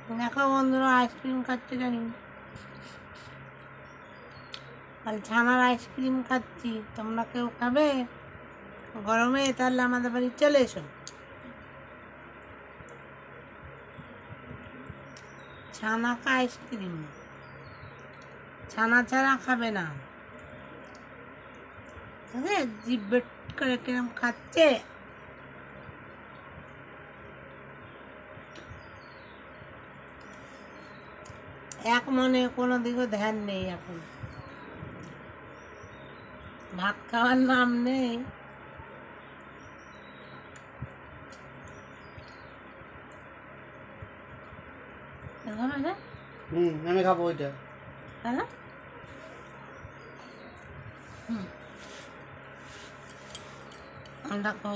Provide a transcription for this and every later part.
দেখো বন্ধুরা আইসক্রিম খাচ্ছে জানি, আর ছানার আইসক্রিম খাচ্ছি। তোমরা কেউ খাবে গরমে? তাহলে আমাদের বাড়ি চলে এসো। ছানা কা আইসক্রিম, ছানা ছাড়া খাবে না। জিভ বেট করে কিরম খাচ্ছে। এক মনে কোনো দিকে ধ্যান নেই, এখন ভাত খাওয়ার নাম নেই। আমি খাবো ওইটা। দেখো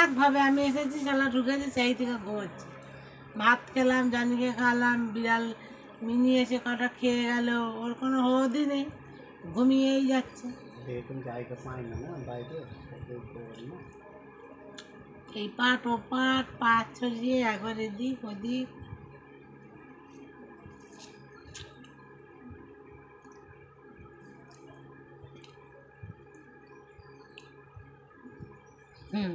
একভাবে আমি এসেছি, শালা ঢুকেছি, সেই থেকে ঘুমাচ্ছি। ভাত খেলাম, জানিকে খাওয়ালাম, বিড়াল মিনি এসে কটা খেয়ে গেল, ওর কোনো হদি নেই, ঘুমিয়েই যাচ্ছে। এই পাট ও পাট, পা ছড়িয়ে একবার এদিক ওদিক। হুম